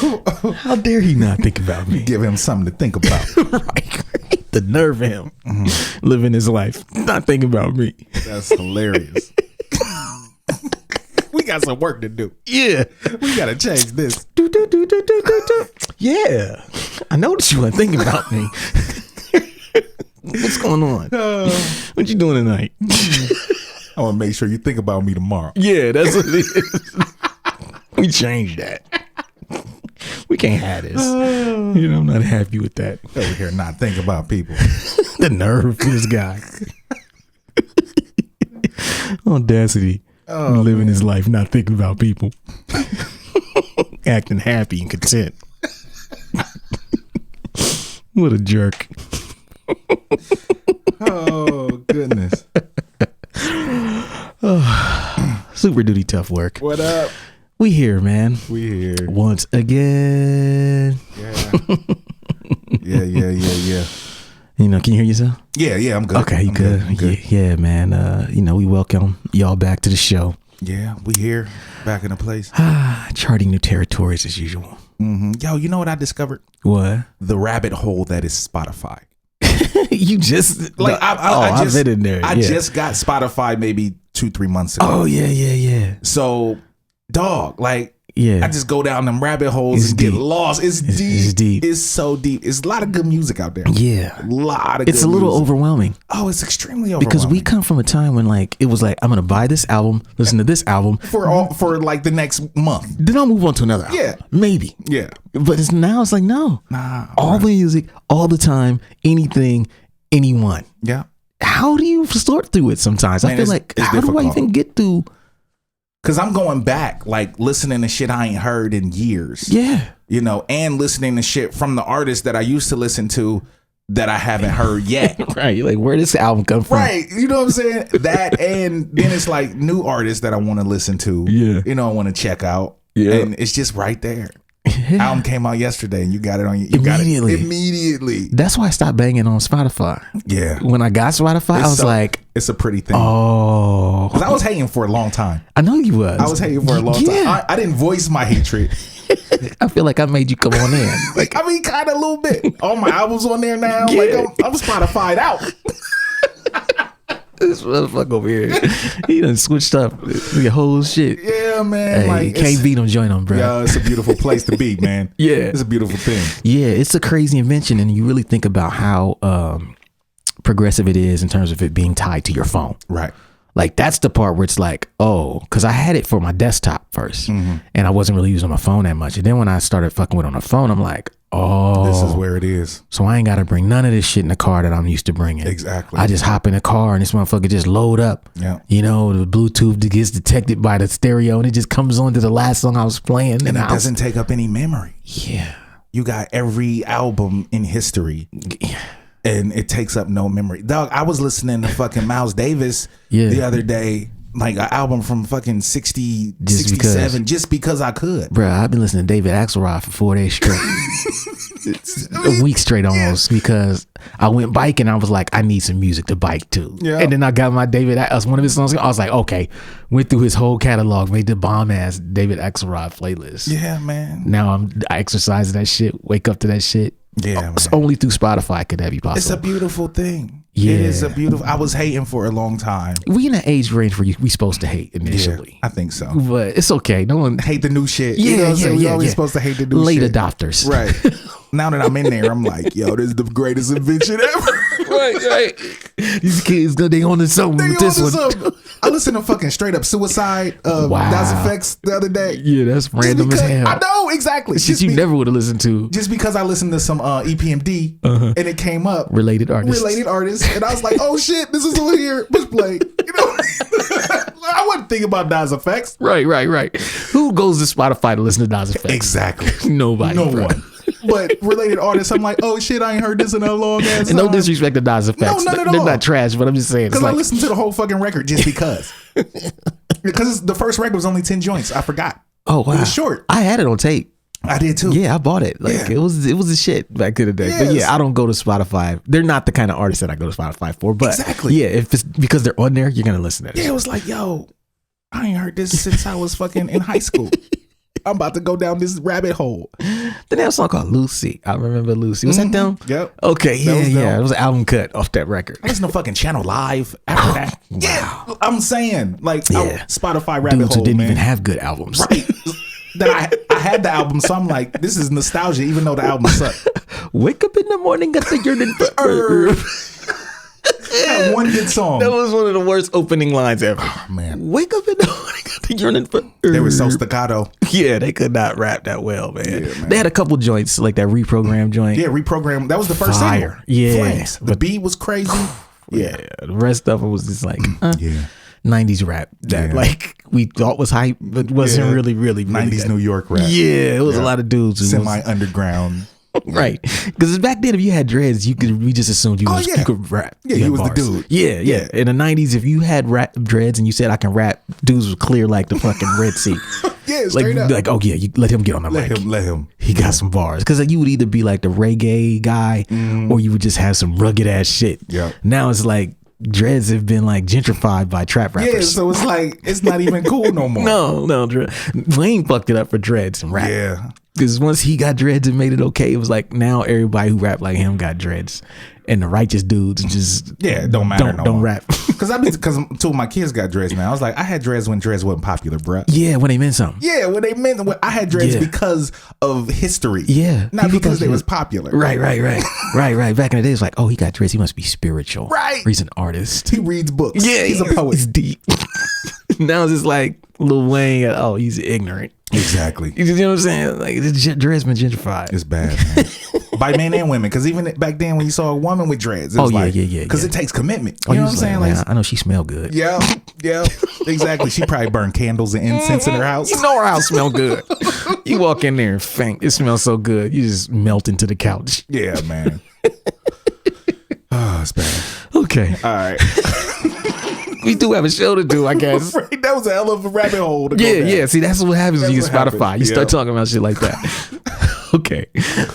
How dare he not think about me? Give him something to think about. Right. The nerve of him living his life, not thinking about me. That's hilarious. We got some work to do. Yeah. We got to change this. Yeah. I noticed you weren't thinking about me. What's going on? What you doing tonight? I want to make sure you think about me tomorrow. Yeah, that's what it is. We changed that. We can't have this. I'm not happy with that. Over here not thinking about people. The nerve of this guy. Audacity. Living his life, not thinking about people. Acting happy and content. What a jerk. Oh, goodness. Super duty tough work. What up? We here, man. We here. Once again. Yeah. Can you hear yourself? Yeah, I'm good. Okay, you good. I'm good. Yeah, man. We welcome y'all back to the show. Yeah, we here. Back in the place. Charting new territories as usual. Mm-hmm. Yo, you know what I discovered? What? The rabbit hole that is Spotify. You just I've been in there. I just got Spotify maybe 2-3 months ago. Oh yeah. So, dog, like, yeah, I just go down them rabbit holes and get lost. It's deep. It's deep. It's so deep. It's a lot of good music out there. Yeah, a lot of. It's a little overwhelming. Oh, it's extremely overwhelming because we come from a time when it was like, I'm gonna buy this album, listen to this album for like the next month. Then I'll move on to another album. Yeah, maybe. Yeah, but it's like no, all the music, all the time, anything, anyone. Yeah. How do you sort through it sometimes? I feel like, how difficult. Do I even get through? Because I'm going back, like, listening to shit I ain't heard in years. Yeah. And listening to shit from the artists that I used to listen to that I haven't heard yet. Right. You're like, where did this album come from? Right. You know what I'm saying? That, and then it's like new artists that I want to listen to. Yeah. I want to check out. Yeah. And it's just right there. Yeah. Album came out yesterday and you got it on immediately. That's why I stopped banging on Spotify. Yeah. When I got Spotify, I was like, it's a pretty thing. Oh. Because I was hating for a long time. I know you was. I was hating for a long time. I didn't voice my hatred. I feel like I made you come on in. Kind of a little bit. All my albums on there now. Yeah. Like I'm Spotify'd out. This motherfucker over here, he done switched up your whole shit. Yeah, man. Hey, can't beat him, join him, bro. Yeah, it's a beautiful place to be, man. Yeah, it's a beautiful thing. Yeah, it's a crazy invention, and you really think about how progressive it is in terms of it being tied to your phone. Right. Like, that's the part where it's like, oh, because I had it for my desktop first, and I wasn't really using my phone that much. And then when I started fucking with it on the phone, I'm like, oh, this is where it is. So I ain't got to bring none of this shit in the car that I'm used to bringing. Exactly. I just hop in the car and this motherfucker just load up. Yeah. The Bluetooth gets detected by the stereo and it just comes on to the last song I was playing. And it doesn't take up any memory. Yeah. You got every album in history. Yeah. And it takes up no memory. Dog, I was listening to fucking Miles Davis the other day. Like an album from fucking 60, 67, just because I could. Bro, I've been listening to David Axelrod for 4 days straight. A week straight almost, because I went biking. I was like, I need some music to bike to. Yeah. And then I got my one of his songs. I was like, okay. Went through his whole catalog, made the bomb ass David Axelrod playlist. Yeah, man. Now I exercise that shit, wake up to that shit. Yeah, it's only through Spotify could that be possible. It's a beautiful thing. Yeah. It is a beautiful. I was hating for a long time. We in an age range where we supposed to hate initially. Yeah, I think so. But it's okay. No one hate the new shit. Yeah, we always supposed to hate the new late shit. adopters. Right. Now that I'm in there, I'm like, yo, this is the greatest invention ever. Right. These kids, they on to something with this one. I listened to fucking straight up Suicide Das Effects the other day. Yeah, that's random as hell. I know, exactly. Shit you never would have listened to. Just because I listened to some EPMD and it came up. Related artists. And I was like, oh shit, this is on here. Push play. I wasn't thinking about Das Effects. Right. Who goes to Spotify to listen to Das Effects? Exactly. Nobody. No one. But related artists, I'm like, oh shit, I ain't heard this in a long ass time. And no disrespect to Das Effects. No, none at all. They're not trash, but I'm just saying. Because I listened to the whole fucking record just because. Because the first record was only 10 joints. I forgot. Oh, wow. It was short. I had it on tape. I did too. Yeah, I bought it. It was the shit back in the day. Yes. But yeah, I don't go to Spotify. They're not the kind of artists that I go to Spotify for. But exactly. Yeah, if it's because they're on there, you're gonna listen to it. Yeah, it was like, yo, I ain't heard this since I was fucking in high school. I'm about to go down this rabbit hole. Then they have a song called Lucy. I remember Lucy. Was that them? Yep. Okay, yeah. It was an album cut off that record. I listened to fucking Channel Live after that. Wow. Yeah, I'm saying, like, Spotify rabbit Dudes hole, who didn't man. even have good albums. Right. That I had the album, so I'm like, this is nostalgia, even though the album sucked. Wake up in the morning, got the yearning for herb. That one good song. That was one of the worst opening lines ever. Oh, man. Wake up in the morning, got the yearning for herb. They were so staccato. Yeah, they could not rap that well, man. Yeah, man. They had a couple joints, like that Reprogram joint. Yeah, Reprogram. That was the first Fire. single. Yeah. Flames. The beat was crazy. Yeah. The rest of it was just like, yeah. 90s rap that like we thought was hype, but wasn't really 90s that. New York rap. Yeah, it was a lot of dudes. Semi-underground. Right. Because back then, if you had dreads, we just assumed you could rap. Yeah, you was bars. The dude. Yeah. In the 90s, if you had rap dreads and you said I can rap, dudes was clear like the fucking Red Sea. Yeah, straight up. Like, oh yeah, you let him get on the mic. Let him. He got some bars. Because you would either be like the reggae guy or you would just have some rugged ass shit. Yeah. Now it's like dreads have been like gentrified by trap rappers. Yeah, so it's like it's not even cool no more. No, Wayne fucked it up for dreads and rap. Yeah. Because once he got dreads and made it okay, it was like now everybody who rap like him got dreads, and the righteous dudes just it don't matter. Don't rap. Because two of my kids got dreads now. I was like, I had dreads when dreads wasn't popular, bruh. Yeah, when they meant something. Yeah, I had dreads because of history. Yeah, not because they was popular. Right. Back in the day, it's like, oh, he got dreads. He must be spiritual. Right. He's an artist. He reads books. Yeah, he's a poet. He's deep. Now it's just like Lil Wayne. Oh, he's ignorant. Exactly. You know what I'm saying? Like, the dreads been gentrified. It's bad, man. By men and women. Because even back then, when you saw a woman with dreads, it was because it takes commitment. You know what I'm saying? Like, I know she smell good. Yeah, exactly. She probably burned candles and incense in her house. You know her house smell good. You walk in there and faint. It smells so good. You just melt into the couch. Yeah, man. Oh, it's bad. Okay. All right. We do have a show to do, I guess. Right, that was a hell of a rabbit hole. Yeah. See, that's what happens when you get Spotify. You start talking about shit like that. Okay.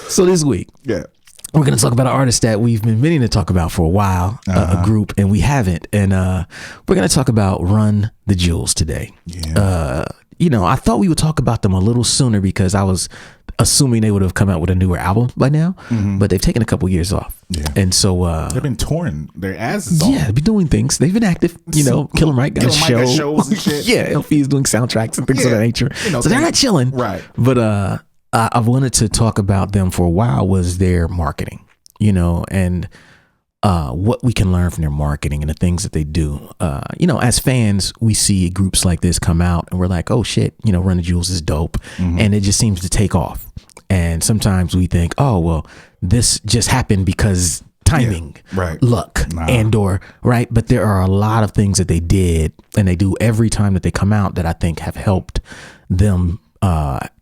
So this week, we're going to talk about an artist that we've been meaning to talk about for a while, a group, and we haven't. And we're going to talk about Run the Jewels today. Yeah. I thought we would talk about them a little sooner because I was assuming they would have come out with a newer album by now, but they've taken a couple years off. Yeah. And so they've been touring their asses off. Yeah, they've been doing things. They've been active. Kill 'em Right got a show. Got shows and shit. Yeah, LP's doing soundtracks and things of that nature. So they're not chilling. Right. But I've wanted to talk about them for a while was their marketing, and what we can learn from their marketing and the things that they do. As fans, we see groups like this come out and we're like, oh shit, Run the Jewels is dope. And it just seems to take off. And sometimes we think, oh, well, this just happened because timing, luck, right. But there are a lot of things that they did and they do every time that they come out that I think have helped them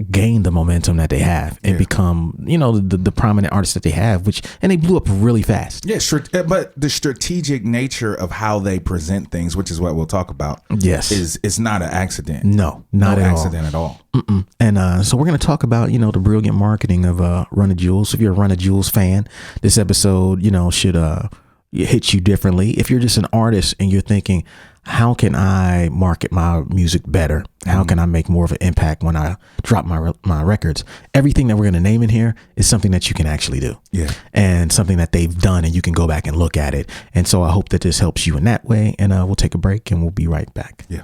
gain the momentum that they have and become, the prominent artists that they have, and they blew up really fast. Yeah, but the strategic nature of how they present things, which is what we'll talk about, is not an accident. No, not an at accident at all. And so we're going to talk about, the brilliant marketing of Run the Jewels. So if you're a Run the Jewels fan, this episode, should hit you differently. If you're just an artist and you're thinking, how can I market my music better? How can I make more of an impact when I drop my records? Everything that we're going to name in here is something that you can actually do. Yeah. And something that they've done and you can go back and look at it. And so I hope that this helps you in that way. And we'll take a break and we'll be right back. Yeah.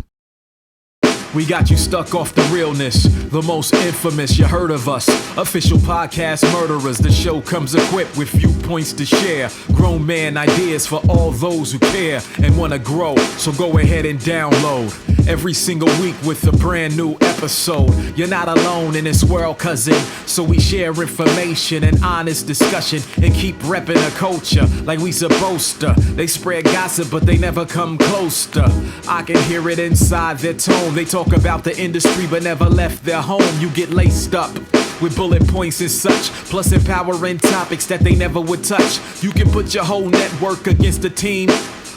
We got you stuck off the realness, the most infamous, you heard of us. Official podcast murderers, the show comes equipped with viewpoints to share. Grown man ideas for all those who care and want to grow, so go ahead and download. Every single week with a brand new episode. You're not alone in this world, cousin, so we share information and honest discussion and keep repping the culture like we supposed to. They spread gossip, but they never come close to. I can hear it inside their tone. They talk about the industry but never left their home. You get laced up with bullet points and such, plus empowering topics that they never would touch. You can put your whole network against a team,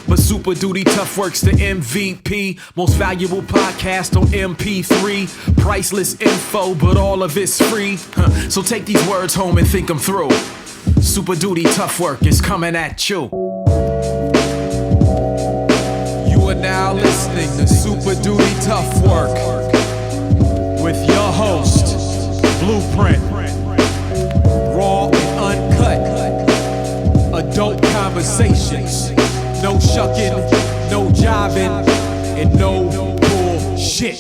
but Super Duty Tough Work's the MVP. Most valuable podcast on MP3. Priceless info, but all of it's free. So take these words home and think them through. Super Duty Tough Work is coming at you. You are now listening to Super Duty Tough Work with your host, Blueprint, regulations. No shucking, no jiving, and no bullshit.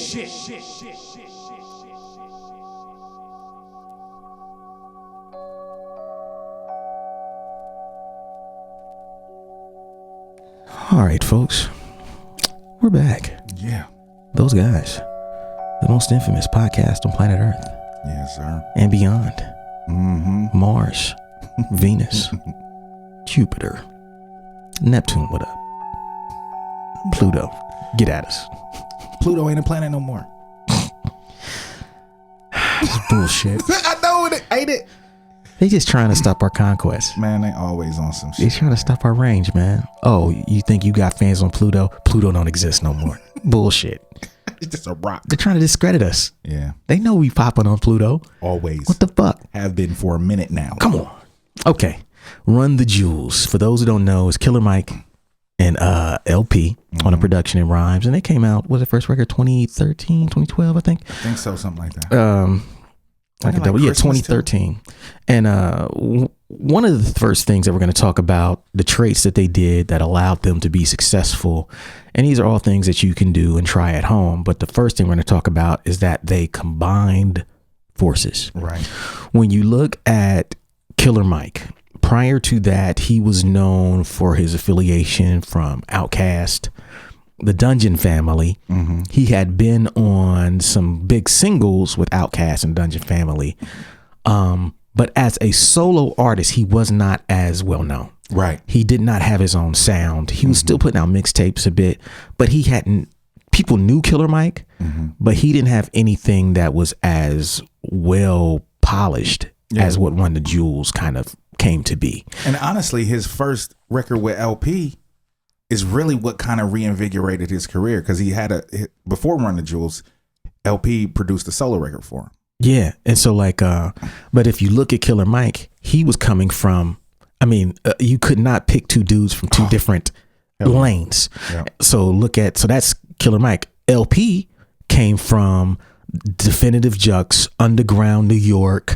All right, folks, we're back. Yeah. Those guys, the most infamous podcast on planet Earth. Yes, sir. And beyond. Mm-hmm. Mars, Venus, Jupiter, Neptune, what up? Pluto, get at us. Pluto ain't a planet no more. This is bullshit. I know it, ain't it? They just trying to stop our conquest. Man, they always on some shit. They trying to stop our range, man. Oh, you think you got fans on Pluto? Pluto don't exist no more. Bullshit. It's just a rock. They're trying to discredit us. Yeah. They know we popping on Pluto. Always. What the fuck? Have been for a minute now. Come on. Okay. Run the Jewels. For those who don't know, it's Killer Mike and LP on a production in Rhymes. And they came out, was it first record 2013, 2012, I think? I think so, something like that. Like 2013. Too? And one of the first things that we're going to talk about, the traits that they did that allowed them to be successful. And these are all things that you can do and try at home. But the first thing we're going to talk about is that they combined forces. Right. When you look at Killer Mike, prior to that, he was known for his affiliation from Outkast, the Dungeon Family. Mm-hmm. He had been on some big singles with Outkast and Dungeon Family. But as a solo artist, he was not as well known. Right. He did not have his own sound. He was still putting out mixtapes a bit, but he hadn't, people knew Killer Mike, but he didn't have anything that was as well polished as what Run the Jewels kind of came to be. And honestly, his first record with LP is really what kind of reinvigorated his career, because he had before Run the Jewels, LP produced a solo record for him. Yeah. And so but if you look at Killer Mike, he was coming from, you could not pick two dudes from two different lanes. Yeah. So that's Killer Mike. LP came from definitive Jux, underground New York,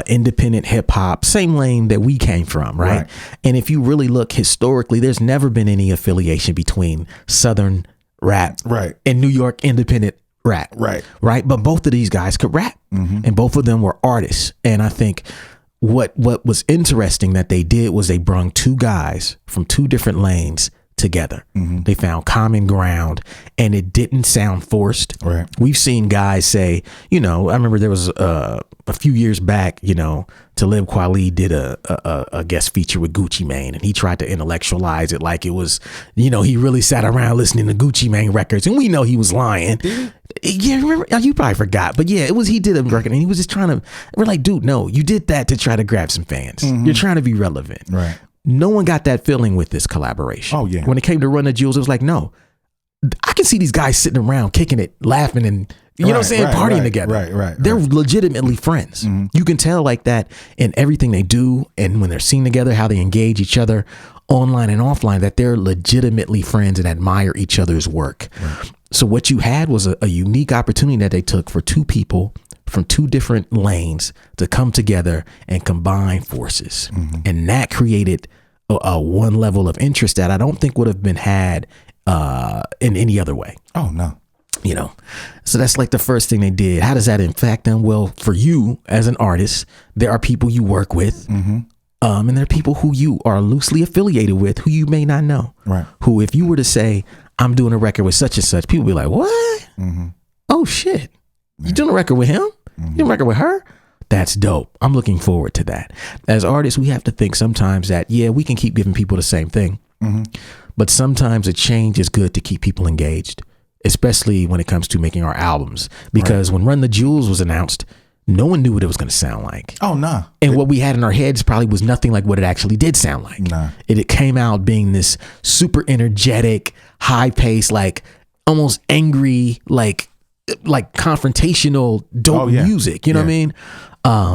independent hip hop, same lane that we came from, right? And if you really look historically, there's never been any affiliation between Southern rap and New York independent rap, right? But both of these guys could rap, and both of them were artists. And I think what was interesting that they did was they brung two guys from two different lanes together. They found common ground, and it didn't sound forced. Right. We've seen guys say, I remember there was a few years back, Talib Kweli did a guest feature with Gucci Mane, and he tried to intellectualize it like it was, he really sat around listening to Gucci Mane records, and we know he was lying. Yeah, remember? You probably forgot, but yeah, he did a record, and he was just trying to. We're like, dude, no, you did that to try to grab some fans. You're trying to be relevant, right? No one got that feeling with this collaboration. Oh yeah. When it came to Run the Jewels, it was like, no, I can see these guys sitting around kicking it, laughing, and you know what I'm saying, partying together. Right. They're legitimately friends. You can tell like that in everything they do, and when they're seen together, how they engage each other online and offline, that they're legitimately friends and admire each other's work. Right. So what you had was a unique opportunity that they took for two people from two different lanes to come together and combine forces. And that created a one level of interest that I don't think would have been had in any other way. Oh, no. So that's like the first thing they did. How does that impact them? Well, for you as an artist, there are people you work with, and there are people who you are loosely affiliated with who you may not know. Right. Who, if you were to say, I'm doing a record with such and such, people be like, what? Oh, shit. You doing a record with him? You doing a record with her? That's dope. I'm looking forward to that. As artists, we have to think sometimes that, we can keep giving people the same thing. But sometimes a change is good to keep people engaged, especially when it comes to making our albums. Because when Run the Jewels was announced, no one knew what it was going to sound like. Oh, no. And what we had in our heads probably was nothing like what it actually did sound like. No. It came out being this super energetic, high pace, like almost angry, like confrontational, dope music. You know what I mean?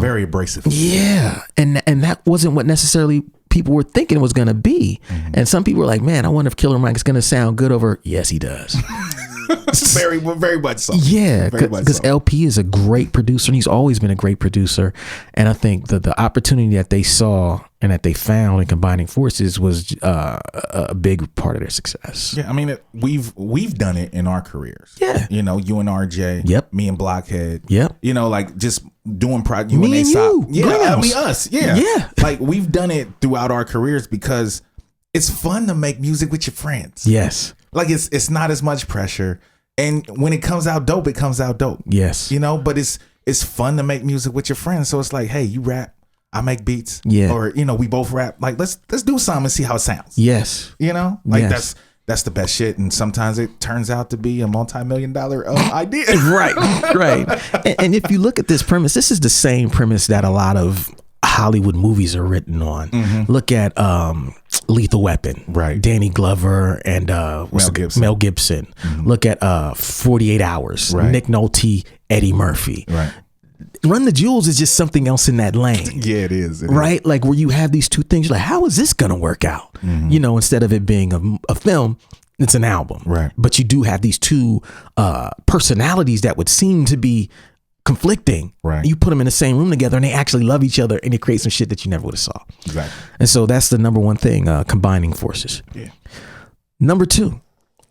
Very abrasive. Yeah. And that wasn't what necessarily people were thinking it was going to be. And some people were like, man, I wonder if Killer Mike is going to sound good over. Yes, he does. very much so. Yeah, because LP is a great producer, and he's always been a great producer. And I think that the opportunity that they saw and that they found in combining forces was a big part of their success. Yeah, I mean, we've done it in our careers. Yeah, you know, you and RJ. Yep. Me and Blockhead. Yep. You know, like just doing projects. You me and you. Yeah, I mean us. Yeah. Yeah. Like we've done it throughout our careers because it's fun to make music with your friends. Yes. Like it's not as much pressure, and when it comes out dope, it comes out dope. Yes. You know, but it's fun to make music with your friends. So it's like, hey, you rap, I make beats. Yeah. Or you know, we both rap. Like let's do something and see how it sounds. Yes. You know, like yes. that's the best shit, and sometimes it turns out to be a multi-million-dollar idea. Right. And if you look at this premise, this is the same premise that a lot of Hollywood movies are written on. Mm-hmm. Look at Lethal Weapon, right? Danny Glover and Mel Gibson. Mm-hmm. Look at 48 Hours, right. Nick Nolte, Eddie Murphy. Right. Run the Jewels is just something else in that lane. Yeah, it is. Right? Like where you have these two things, you're like, how is this going to work out? Mm-hmm. You know, instead of it being a film, it's an album. Right. But you do have these two personalities that would seem to be conflicting. Right. You put them in the same room together and they actually love each other and it creates some shit that you never would have saw. Exactly. And so that's the number one thing, combining forces. Yeah. Number two,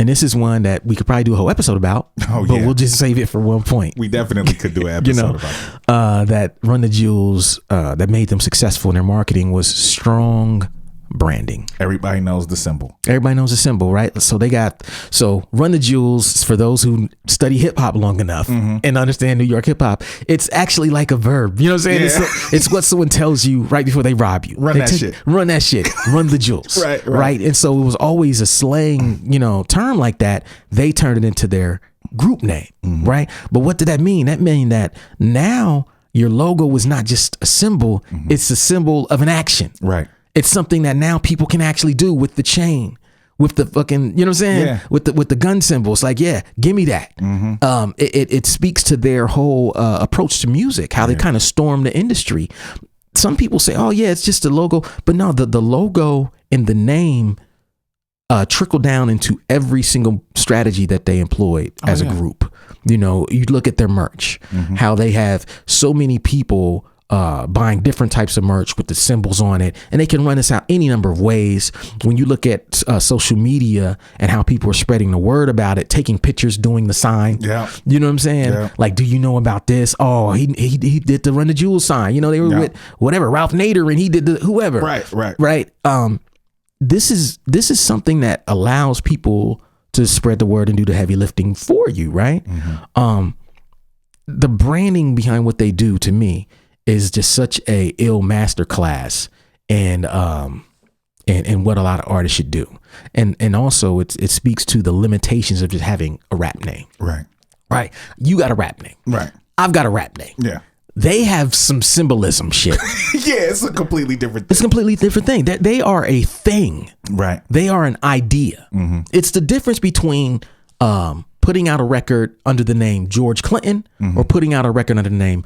and this is one that we could probably do a whole episode about, but we'll just save it for one point. We definitely could do an episode about it. That Run the Jewels, that made them successful in their marketing was strong branding. Everybody knows the symbol. Everybody knows the symbol, right? So Run the Jewels, for those who study hip hop long enough and understand New York hip hop, it's actually like a verb. You know what I'm saying? Yeah. It's what someone tells you right before they rob you. Run that shit. Run that shit. Run the jewels. Right. And so it was always a slang, term like that. They turned it into their group name, right? But what did that mean? That meant that now your logo was not just a symbol, it's a symbol of an action. Right. It's something that now people can actually do with the chain, with the fucking, you know what I'm saying? Yeah. With the gun symbols. Like, yeah, give me that. It speaks to their whole approach to music, how they kind of storm the industry. Some people say, oh yeah, it's just a logo. But no, the logo and the name trickle down into every single strategy that they employed as a group. You know, you look at their merch, how they have so many people buying different types of merch with the symbols on it, and they can run this out any number of ways. When you look at social media and how people are spreading the word about it, taking pictures, doing the sign, you know what I'm saying? Like, do you know about this? Oh, he did the Run the Jewels sign. You know, they were with whatever Ralph Nader, and he did the whoever. Right. This is something that allows people to spread the word and do the heavy lifting for you, right? The branding behind what they do, to me, is just such a ill master class and what a lot of artists should do. And also it speaks to the limitations of just having a rap name. Right. You got a rap name. Right. I've got a rap name. Yeah. They have some symbolism shit. Yeah, it's a completely different thing. It's a completely different thing. They are a thing. Right. They are an idea. It's the difference between putting out a record under the name George Clinton or putting out a record under the name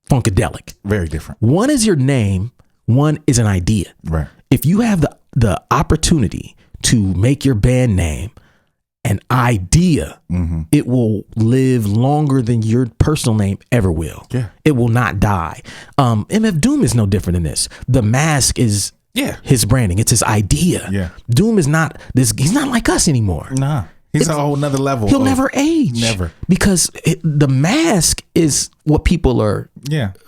Funkadelic. Very different. One is your name, one is an idea. Right. If you have the opportunity to make your band name an idea, it will live longer than your personal name ever will. Yeah. It will not die. MF Doom is no different than this. The Mask is his branding. It's his idea. Yeah. Doom is not this. He's not like us anymore. Nah. He's a whole nother level. He'll never age. Never. Because the Mask is what people are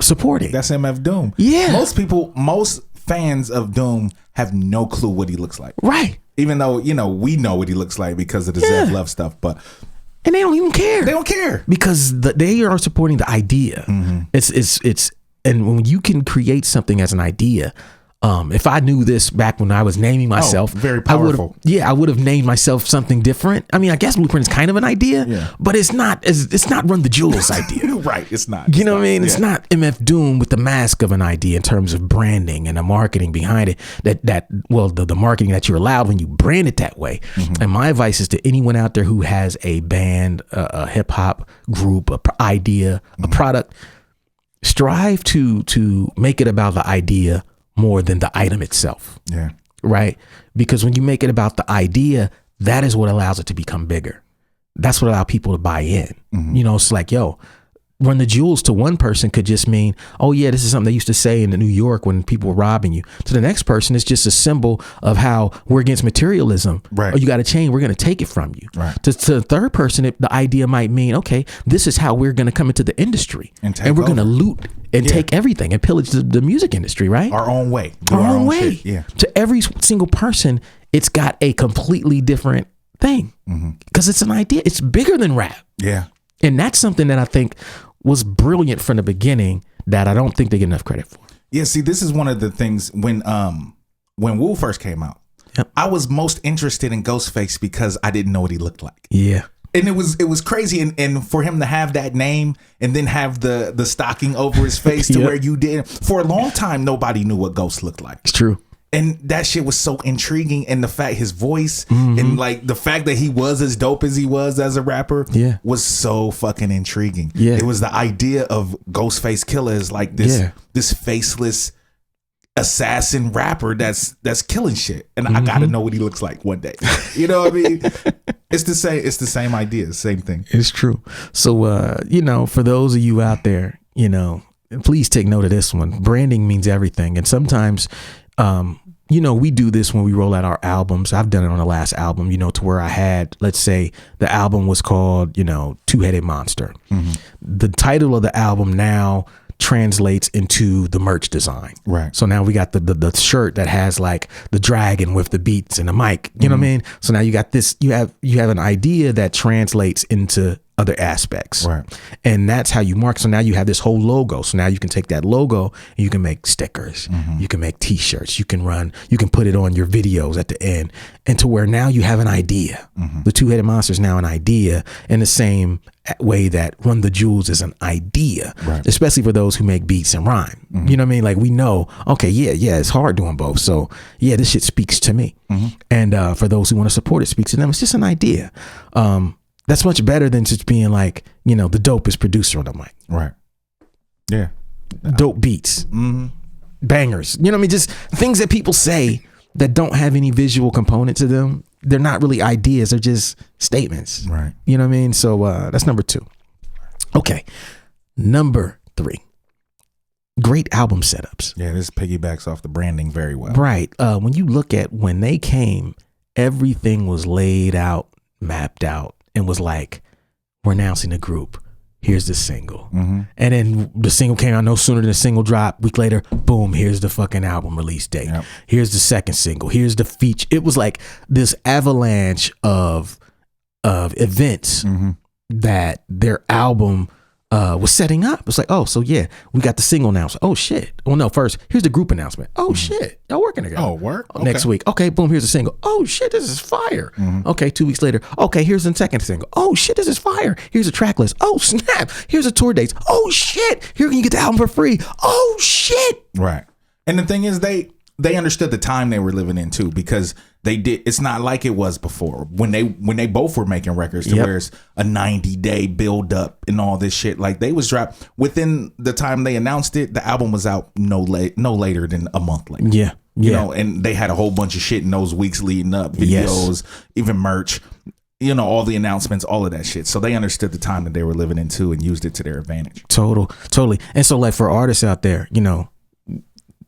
supporting. That's MF Doom. Yeah. Most fans of Doom have no clue what he looks like. Right. Even though, we know what he looks like because of the Zev Love stuff. And they don't even care. They don't care. Because they are supporting the idea. It's and when you can create something as an idea, if I knew this back when I was naming myself, very powerful. I would have named myself something different. I mean, I guess Blueprint is kind of an idea, but it's not Run the Jewels idea. Right. It's not. You know what I mean? It's not MF Doom with the mask of an idea in terms of branding and the marketing behind it. The marketing that you're allowed when you brand it that way. And my advice is to anyone out there who has a band, a hip hop group, a idea, a product, strive to make it about the idea more than the item itself. Yeah. Right? Because when you make it about the idea, that is what allows it to become bigger. that's what allowed people to buy in. You know, it's like, yo, Run the Jewels to one person could just mean, oh yeah, this is something they used to say in New York when people were robbing you. To the next person, it's just a symbol of how we're against materialism. Right. Or you got a chain, we're going to take it from you. Right. To the third person, the idea might mean, okay, this is how we're going to come into the industry, and we're going to loot and take everything and pillage the music industry, right? Our own way. Our own way. Shit. Yeah. To every single person, it's got a completely different thing because it's an idea. It's bigger than rap. Yeah. And that's something that I think was brilliant from the beginning that I don't think they get enough credit for. Yeah, see, this is one of the things when Wu first came out, I was most interested in Ghostface because I didn't know what he looked like. Yeah. And it was crazy, and for him to have that name and then have the stocking over his face to where you did, for a long time nobody knew what Ghost looked like. It's true. And that shit was so intriguing, and the fact his voice and like the fact that he was as dope as he was as a rapper was so fucking intriguing. Yeah. It was the idea of Ghostface Killah as like this faceless assassin rapper that's killing shit. And I gotta know what he looks like one day. You know what I mean? It's the same idea, same thing. It's true. So you know, for those of you out there, you know, please take note of this one. Branding means everything. And sometimes you know, we do this when we roll out our albums. I've done it on the last album, you know, to where I had, let's say the album was called, you know, Two-Headed Monster. The title of the album now translates into the merch design. Right. So now we got the shirt that has like the dragon with the beats and the mic, you know what I mean? So now you got this, you have an idea that translates into other aspects. Right. And that's how you mark. So now you have this whole logo. So now you can take that logo and you can make stickers. You can make t-shirts. You can put it on your videos at the end. And to where now you have an idea. The Two-Headed Monster is now an idea in the same way that Run the Jewels is an idea, especially for those who make beats and rhyme. You know what I mean? Like we know, okay, yeah, it's hard doing both. So yeah, this shit speaks to me. And for those who want to support it, speaks to them. It's just an idea. That's much better than just being like, you know, the dopest producer on the mic. Right. Yeah. Dope beats. Bangers. You know what I mean? Just things that people say that don't have any visual component to them. They're not really ideas. They're just statements. Right. You know what I mean? So that's number 2. Okay. Number 3. Great album setups. Yeah, this piggybacks off the branding very well. Right. When you look at when they came, everything was laid out, mapped out. And was like, we're announcing the group. Here's the single. And then the single came out no sooner than the single dropped. Week later, boom, here's the fucking album release date. Here's the second single. Here's the feature. It was like this avalanche of events that their album was setting up. It's like, oh, so yeah, we got the single announcement. Oh shit. Well, no, first, here's the group announcement. Oh shit. Y'all working together. Oh, work? Okay. Next week. Okay, boom, here's the single. Oh shit, this is fire. Okay, 2 weeks later. Okay, here's the second single. Oh shit, this is fire. Here's a track list. Oh snap. Here's the tour dates. Oh shit. Here you get the album for free. Oh shit. Right. And the thing is, they understood the time they were living in too, because they did. It's not like it was before when they both were making records to where it's a 90-day build up and all this shit. Like they was dropped within the time they announced it. The album was out no later than a month later. Yeah. You know, and they had a whole bunch of shit in those weeks leading up, videos, even merch, you know, all the announcements, all of that shit. So they understood the time that they were living in too and used it to their advantage. Totally. And so like for artists out there, you know,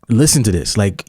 listen to this. Like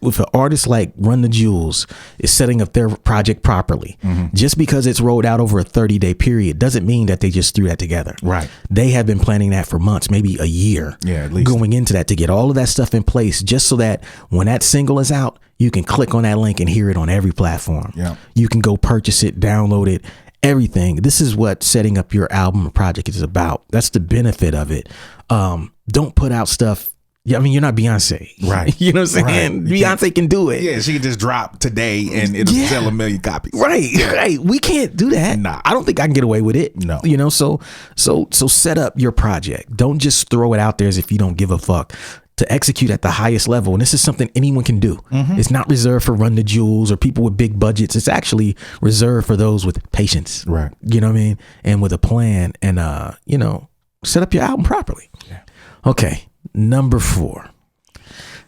if an artist like Run the Jewels is setting up their project properly, just because it's rolled out over a 30-day period doesn't mean that they just threw that together. Right. They have been planning that for months, maybe a year, at least, going into that to get all of that stuff in place, just so that when that single is out, you can click on that link and hear it on every platform. Yeah. You can go purchase it, download it, everything. This is what setting up your album or project is about. That's the benefit of it. Don't put out stuff. Yeah, I mean, you're not Beyonce. Right. You know what I'm saying? Right. Beyonce can do it. Yeah, she can just drop today and it'll sell 1 million copies. Right. Right. We can't do that. Nah. I don't think I can get away with it. No. You know, so set up your project. Don't just throw it out there as if you don't give a fuck. To execute at the highest level. And this is something anyone can do. It's not reserved for Run the Jewels or people with big budgets. It's actually reserved for those with patience. Right. You know what I mean? And with a plan and, you know, set up your album properly. Yeah. Okay. Number 4.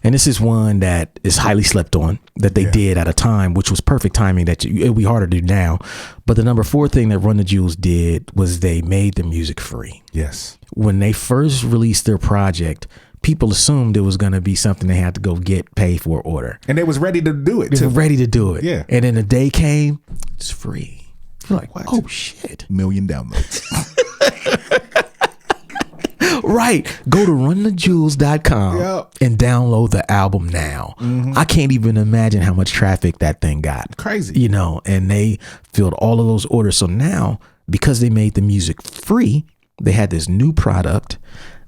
And this is one that is highly slept on that they did at a time, which was perfect timing that it'd be harder to do now. But the number 4 thing that Run the Jewels did was they made the music free. Yes. When they first released their project, people assumed it was going to be something they had to go get, pay for, order. And they was ready to do it. They were ready to do it. Yeah. And then the day came, it's free. You're like, what? Oh shit. 1 million downloads. Right. Go to runthejewels.com and download the album now. I can't even imagine how much traffic that thing got. Crazy. And they filled all of those orders. So now, because they made the music free, they had this new product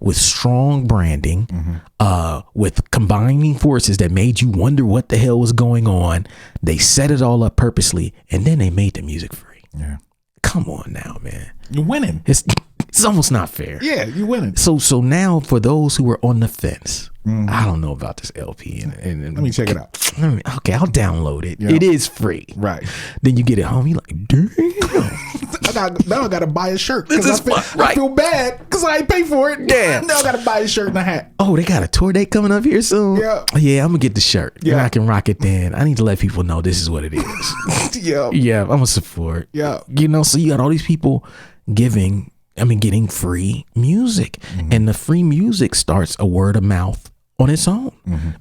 with strong branding, with combining forces that made you wonder what the hell was going on. They set it all up purposely, and then they made the music free. Yeah. Come on now, man. You're winning. It's almost not fair. Yeah, you're winning. So now for those who are on the fence, I don't know about this LP. And let me check it out. Okay, I'll download it. Yeah. It is free. Right. Then you get it home. You're like, damn. Now I got to buy a shirt because I feel bad because I ain't pay for it. Yeah. Now I got to buy a shirt and a hat. Oh, they got a tour date coming up here soon? Yeah. Yeah, I'm going to get the shirt. Yeah. And I can rock it then. I need to let people know this is what it is. Yeah. Yeah, I'm going to support. Yeah. So you got all these people getting free music. And the free music starts a word of mouth on its own.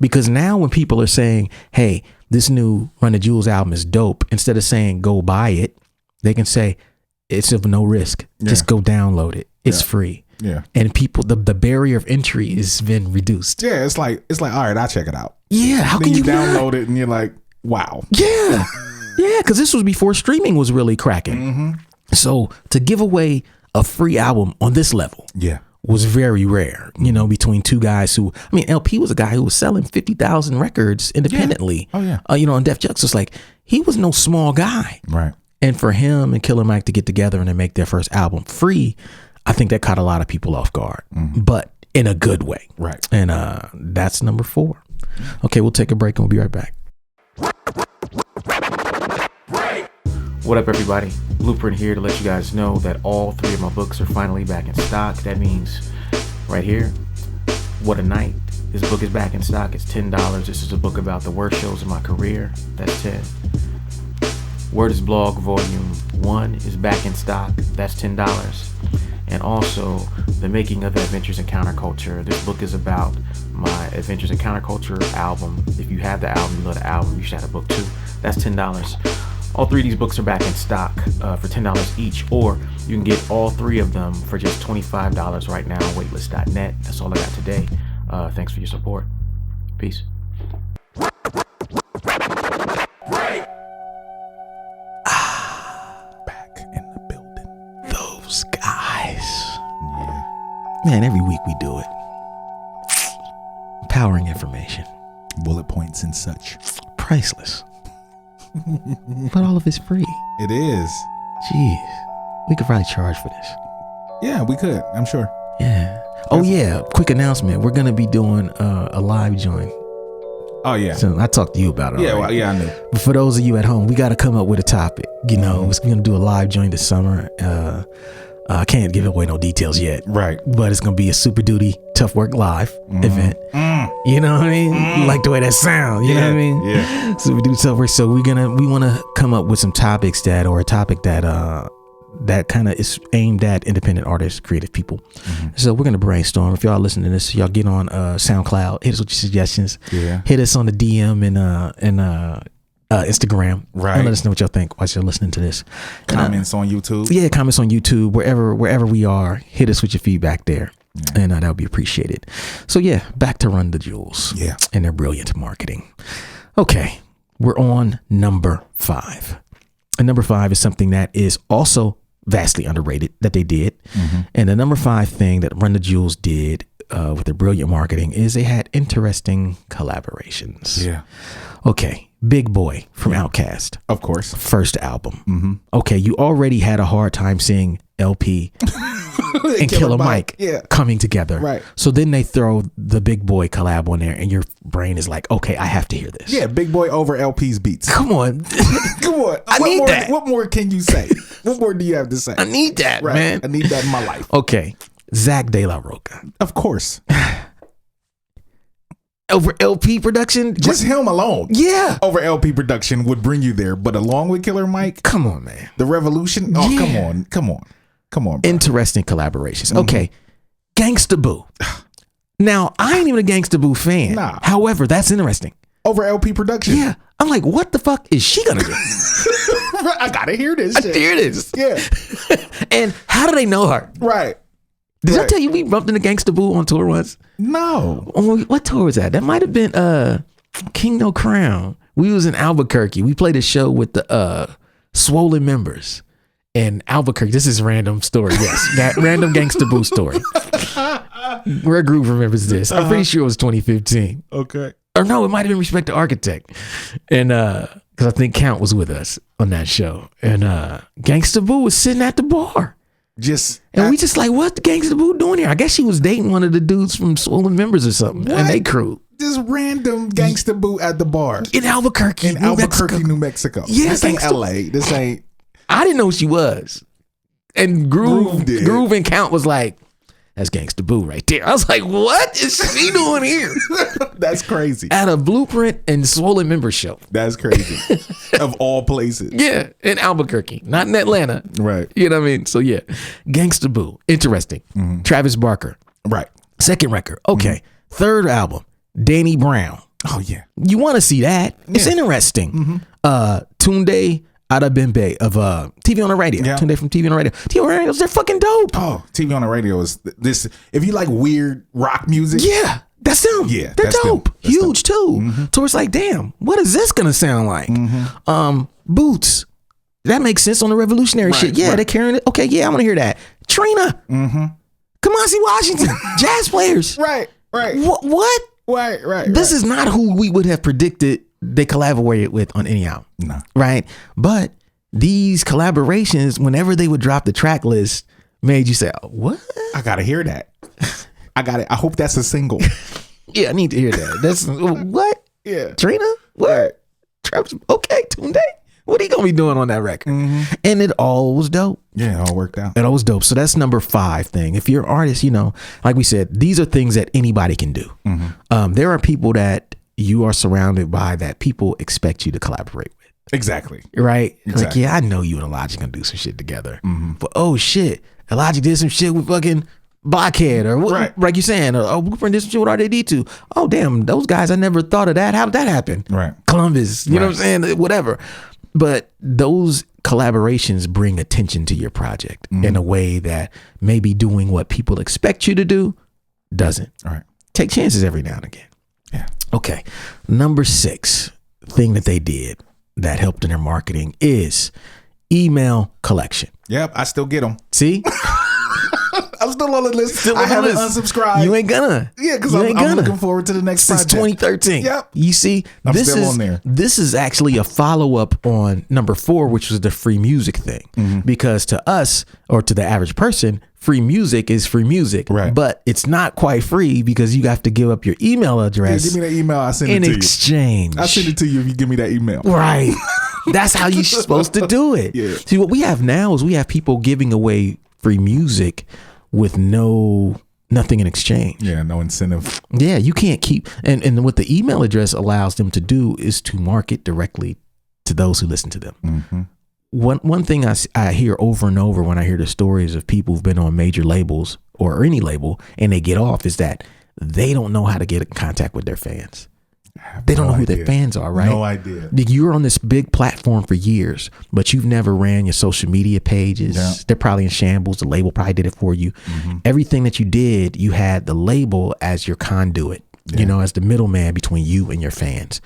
Because now when people are saying, hey, this new Run the Jewels album is dope, instead of saying go buy it, they can say it's of no risk. Just go download it. It's free. Yeah. And people, the barrier of entry has been reduced. Yeah, it's like all right, I'll check it out. Yeah, how then can you download it and you're like, wow. Yeah. Yeah, because this was before streaming was really cracking. So to give away a free album on this level was very rare, between two guys who, LP was a guy who was selling 50,000 records independently. Yeah. Oh, yeah. On Def Jux. So it's like, he was no small guy. Right. And for him and Killer Mike to get together and to make their first album free, I think that caught a lot of people off guard, but in a good way. Right. And that's number 4. Okay, we'll take a break and we'll be right back. What up, everybody? Blueprint here to let you guys know that all 3 of my books are finally back in stock. That means right here, What a Night. This book is back in stock. It's $10. This is a book about the worst shows of my career. That's 10. Word is Blog Volume 1 is back in stock. That's $10. And also, The Making of Adventures in Counterculture. This book is about my Adventures in Counterculture album. If you have the album, you know the album, you should have a book too. That's $10. All 3 of these books are back in stock for $10 each, or you can get all 3 of them for just $25 right now on waitlist.net. That's all I got today. Thanks for your support. Peace. Back in the building. Those guys. Yeah. Man, every week we do it. Empowering information. Bullet points and such. Priceless. But all of it's free. It is. Jeez. We could probably charge for this. Yeah, we could. I'm sure. Yeah. Oh, yeah. Quick announcement. We're going to be doing a live join. Oh, yeah. So I talked to you about it. Yeah, already. well, yeah, I knew. But for those of you at home, we got to come up with a topic. We're going to do a live join this summer. I can't give away no details yet. Right. But it's going to be a Super Duty Tough Work Live event. You know what I mean? Like the way that sounds. You know what I mean? Yeah. Super Duty Tough Work. So we want to come up with some topics or a topic that kind of is aimed at independent artists, creative people. So we're going to brainstorm. If y'all listen to this, y'all get on SoundCloud, hit us with your suggestions. Yeah. Hit us on the DM and Instagram. Right. And let us know what y'all think while you're listening to this. Comments on YouTube. Yeah, comments on YouTube, wherever we are. Hit us with your feedback there. Yeah. And that would be appreciated. So yeah, back to Run the Jewels. Yeah. And their brilliant marketing. Okay, we're on number 5. And number 5 is something that is also vastly underrated that they did. And the number 5 thing that Run the Jewels did with their brilliant marketing is they had interesting collaborations. Yeah. Okay, Big Boy from Outkast. Of course. First album. Okay, you already had a hard time seeing LP and Killer Mike coming together. Right. So then they throw the Big Boy collab on there and your brain is like, okay, I have to hear this. Yeah, Big Boy over LP's beats. Come on. Come on. I need that. What more can you say? What more do you have to say? I need that, right. man. I need that in my life. Okay. Zach De La Roca. Of course. over LP production. Just him alone. Yeah. Over LP production would bring you there. But along with Killer Mike. Come on, man. The Revolution. Oh, Yeah. Come on. Bro. Interesting collaborations. Okay. Gangsta Boo. Now, I ain't even a Gangsta Boo fan. Nah. However, that's interesting. Over LP production. Yeah. I'm like, what the fuck is she gonna do? I gotta hear this shit. Here it is. Yeah. And how do they know her? Right. Did I tell you we bumped into Gangsta Boo on tour once? No. Oh, what tour was that? That might have been King No Crown. We was in Albuquerque. We played a show with the Swollen members in Albuquerque. This is a random story. Yes. That random Gangsta Boo story. Where group remembers this? I'm pretty sure it was 2015. Okay. Or no, it might have been Respect the Architect. And because I think Count was with us on that show. And Gangsta Boo was sitting at the bar. We just like, what the Gangsta Boo doing here? I guess she was dating one of the dudes from Swollen members or something. What? And they crew. Just random Gangsta Boo at the bar. In Albuquerque, New Mexico. Yeah, this ain't LA. This ain't. I didn't know who she was. And Groove and Count was like, that's Gangsta Boo right there. I was like, what is she doing here? That's crazy. At a Blueprint and Swollen member show. That's crazy. Of all places. Yeah, in Albuquerque, not in Atlanta. Right. You know what I mean? So yeah, Gangsta Boo. Interesting. Mm-hmm. Travis Barker. Right. Second record. Okay. Mm-hmm. Third album, Danny Brown. Oh yeah. You want to see that? It's interesting. Mm-hmm. Tunde Adabembe of TV on the Radio. Yeah. Tunde from TV on the Radio. TV on the Radio, they're fucking dope. Oh, TV on the Radio is this. If you like weird rock music. Yeah. That's them. Yeah. They're dope. That's Huge them. too. Mm-hmm. So it's like, damn, what is this gonna sound like? Mm-hmm. Boots. That makes sense on the revolutionary shit. Yeah, they're carrying it. Okay, yeah, I want to hear that. Trina. Mm-hmm. Kamasi Washington. Jazz players. Right. What? Right. This is not who we would have predicted they collaborated with on any album. No. Right? But these collaborations, whenever they would drop the track list, made you say, what? I gotta hear that. I hope that's a single. Yeah, I need to hear that. That's what? Yeah. Trina? What? Right. Travis? Okay, Tunde. What are you gonna be doing on that record? Mm-hmm. And it all was dope. Yeah, it all worked out. It all was dope. So that's number 5 thing. If you're an artist, like we said, these are things that anybody can do. Mm-hmm. There are people that you are surrounded by that people expect you to collaborate with. Exactly. Right? Exactly. Like, yeah, I know you and Illogic gonna do some shit together. Mm-hmm. But oh shit, Illogic did some shit with fucking Blockhead or what, right. Like you're saying, Blueprint did some shit with RDD2. Oh damn, those guys, I never thought of that. How did that happen? Right. Columbus, you know what I'm saying? Whatever. But those collaborations bring attention to your project in a way that maybe doing what people expect you to do doesn't. All right. Take chances every now and again. Yeah. Okay. Number 6 thing that they did that helped in their marketing is email collection. Yep. I still get them. See? I'm still on the list. Still I on the haven't list. unsubscribed. You ain't gonna. Yeah, because I'm looking forward to the next Since project. 2013. Yep. You see, I'm still on there. This is actually a follow-up on number 4, which was the free music thing. Mm-hmm. Because to us, or to the average person, free music is free music. Right. But it's not quite free because you have to give up your email address. Yeah, give me that email. I send it to you. In exchange. I'll send it to you if you give me that email. Right. That's how you're supposed to do it. Yeah. See, what we have now is we have people giving away free music with nothing in exchange. Yeah, no incentive. Yeah, you can't keep and what the email address allows them to do is to market directly to those who listen to them. Mm-hmm. One thing I hear over and over when I hear the stories of people who've been on major labels or any label and they get off is that they don't know how to get in contact with their fans. They don't know who their fans are, right? No idea. You're on this big platform for years, but you've never ran your social media pages. Yeah. They're probably in shambles. The label probably did it for you. Mm-hmm. Everything that you did, you had the label as your conduit, as the middleman between you and your fans.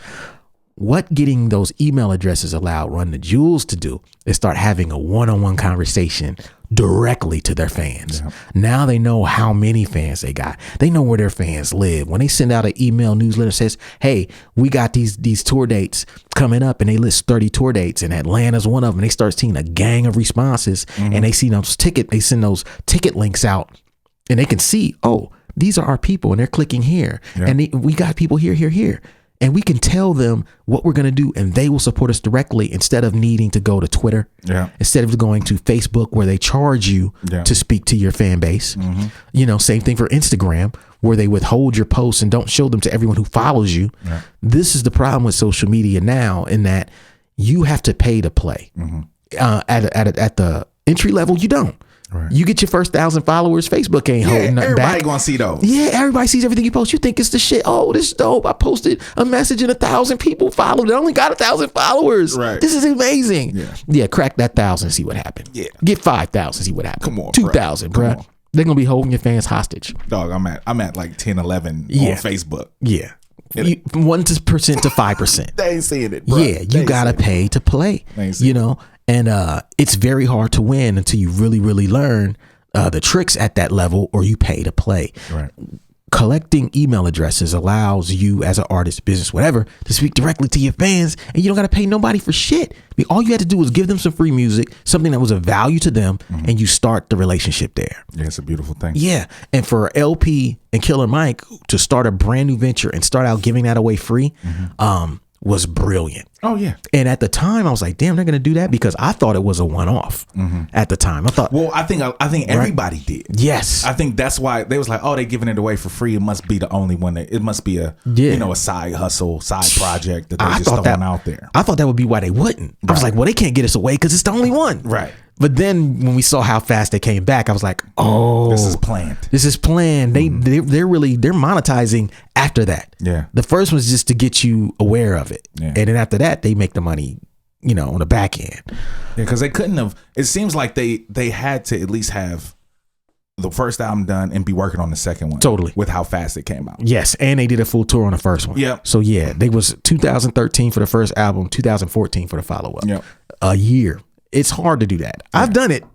What getting those email addresses allowed Run the Jewels to do is start having a one-on-one conversation directly to their fans. Yeah. Now they know how many fans they got. They know where their fans live. When they send out an email newsletter that says, hey, we got these tour dates coming up, and they list 30 tour dates, and Atlanta's one of them. They start seeing a gang of responses, and they see they send those ticket links out, and they can see, oh, these are our people, and they're clicking here. Yeah. And we got people here. and we can tell them what we're going to do, and they will support us directly instead of needing to go to Twitter. Yeah. Instead of going to Facebook where they charge you to speak to your fan base. Same thing for Instagram where they withhold your posts and don't show them to everyone who follows you. Yeah. This is the problem with social media now, in that you have to pay to play. At the entry level, you don't. Right. You get your first 1,000 followers, Facebook ain't holding nothing back. Everybody gonna see those. Yeah, everybody sees everything you post. You think it's the shit. Oh, this is dope. I posted a message and 1,000 people followed it. I only got 1,000 followers. Right. This is amazing. Yeah, crack that 1,000, see what happened. Yeah. Get 5,000, see what happened. Come on, 2,000, bro. They're gonna be holding your fans hostage. Dog, I'm at like 10, 11 on Facebook. Yeah. 1% to 5%. They ain't seeing it, bro. Yeah, you gotta pay to play. And it's very hard to win until you really, really learn the tricks at that level, or you pay to play. Right. Collecting email addresses allows you as an artist, business, whatever, to speak directly to your fans, and you don't got to pay nobody for shit. I mean, all you had to do was give them some free music, something that was of value to them, and you start the relationship there. Yeah, it's a beautiful thing. Yeah. And for LP and Killer Mike to start a brand new venture and start out giving that away free, was brilliant. Oh yeah. And at the time I was like, damn, they're gonna do that, because I thought it was a one-off. At the time I thought, well, I think everybody did. Yes. I think that's why they was like, oh, they giving it away for free, it must be the only one it must be a a side hustle, side project that they just throwing out there. I thought that would be why they wouldn't. I was like, well, they can't get us away because it's the only one. Right. But then when we saw how fast they came back, I was like, oh, this is planned. They're monetizing after that. Yeah. The first was just to get you aware of it. Yeah. And then after that, they make the money, on the back end. Yeah, because they couldn't have, it seems like they had to at least have the first album done and be working on the second one. Totally. With how fast it came out. Yes. And they did a full tour on the first one. Yeah. So yeah, they was 2013 for the first album, 2014 for the follow-up. Yep. A year. It's hard to do that. I've done it,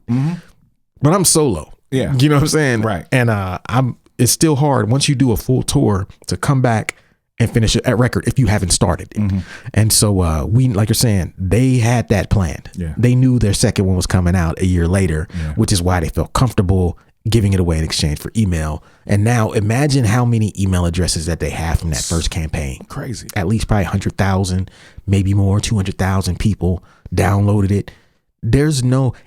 but I'm solo. Yeah. You know what I'm saying? Right. And it's still hard once you do a full tour to come back and finish a record if you haven't started it. And so we, like you're saying, they had that planned. Yeah. They knew their second one was coming out a year later, which is why they felt comfortable giving it away in exchange for email. And now imagine how many email addresses that they have from that first campaign. Crazy. At least probably 100,000, maybe more, 200,000 people downloaded it.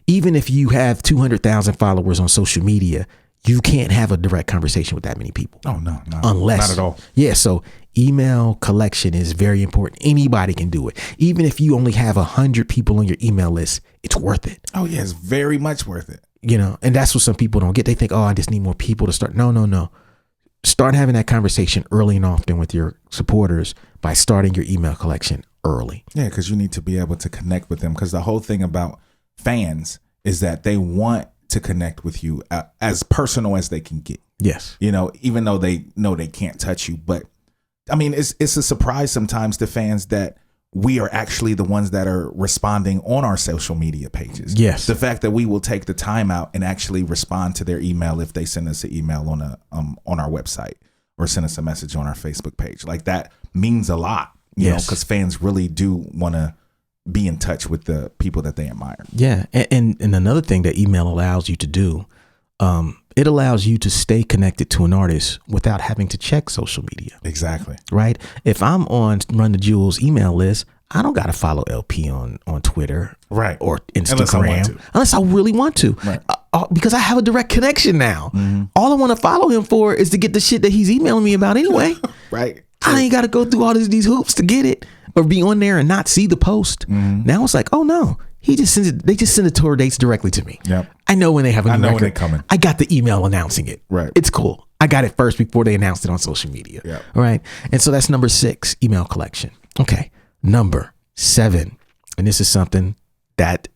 Even if you have 200,000 followers on social media, you can't have a direct conversation with that many people. Oh, no. Unless, not at all. Yeah. So email collection is very important. Anybody can do it. Even if you only have 100 people on your email list, it's worth it. Oh yeah. It's very much worth it. And that's what some people don't get. They think, oh, I just need more people to start. No. Start having that conversation early and often with your supporters by starting your email collection early. Yeah, because you need to be able to connect with them. Because the whole thing about fans is that they want to connect with you as personal as they can get. Yes. Even though they know they can't touch you. But I mean, it's a surprise sometimes to fans that we are actually the ones that are responding on our social media pages. Yes. The fact that we will take the time out and actually respond to their email if they send us an email on our website or send us a message on our Facebook page. Like that means a lot, you know, because fans really do want to be in touch with the people that they admire. Yeah. And another thing that email allows you to do, it allows you to stay connected to an artist without having to check social media. Exactly. Right. If I'm on Run the Jewels email list, I don't got to follow LP on Twitter, right, or Instagram unless I really want to, right. Because I have a direct connection now. Mm-hmm. All I want to follow him for is to get the shit that he's emailing me about anyway. Right. I ain't got to go through all these hoops to get it or be on there and not see the post. Mm-hmm. Now it's like, oh no. He just sends it. They just send the tour dates directly to me. Yep. I know when they have a new record. when they're coming. I got the email announcing it. Right. It's cool. I got it first before they announced it on social media. Yep. All right. And so that's number 6, email collection. Okay. Number 7. And this is something that,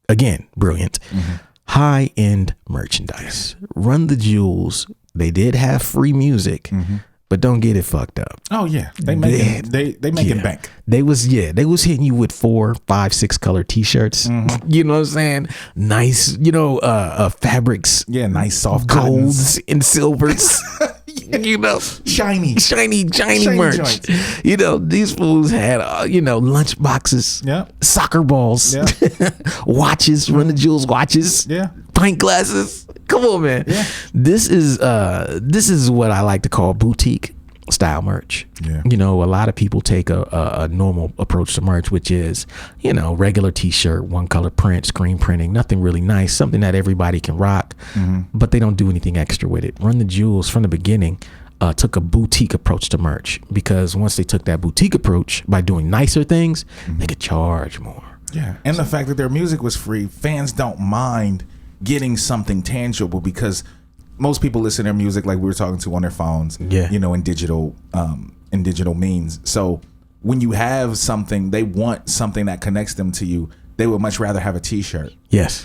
again, brilliant. Mm-hmm. High-end merchandise. Run the Jewels. They did have free music, but don't get it fucked up. Oh yeah, they making bank. They was hitting you with 4, 5, 6 color t-shirts. Mm-hmm. You know what I'm saying? Nice, fabrics. Yeah, nice soft golds and silvers. Shiny merch. Joints. These fools had lunch boxes, soccer balls, watches, Run the Jewels watches, pint glasses. Come on, man. Yeah. This is what I like to call boutique. style merch. Yeah. You know, a lot of people take a normal approach to merch, which is, you know, regular t-shirt, one color print, screen printing, nothing really nice, something that everybody can rock, but they don't do anything extra with it. Run the Jewels from the beginning took a boutique approach to merch, because once they took that boutique approach by doing nicer things, they could charge more. Yeah. And the fact that their music was free, fans don't mind getting something tangible, because most people listen to their music like we were talking to on their phones, you know, in digital means. So when you have something, they want something that connects them to you. They would much rather have a t-shirt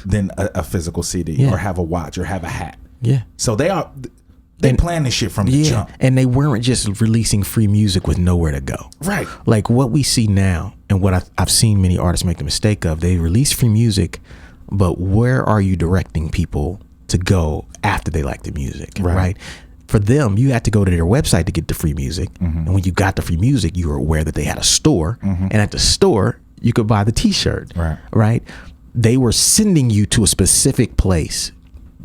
than a physical CD or have a watch or have a hat. Yeah. So they plan this shit from the jump. And they weren't just releasing free music with nowhere to go. Right. Like what we see now, and what I've seen many artists make the mistake of, they release free music, but where are you directing people to go after they like the music? Right. For them, you had to go to their website to get the free music. And when you got the free music, you were aware that they had a store. And at the store, you could buy the t-shirt. Right. They were sending you to a specific place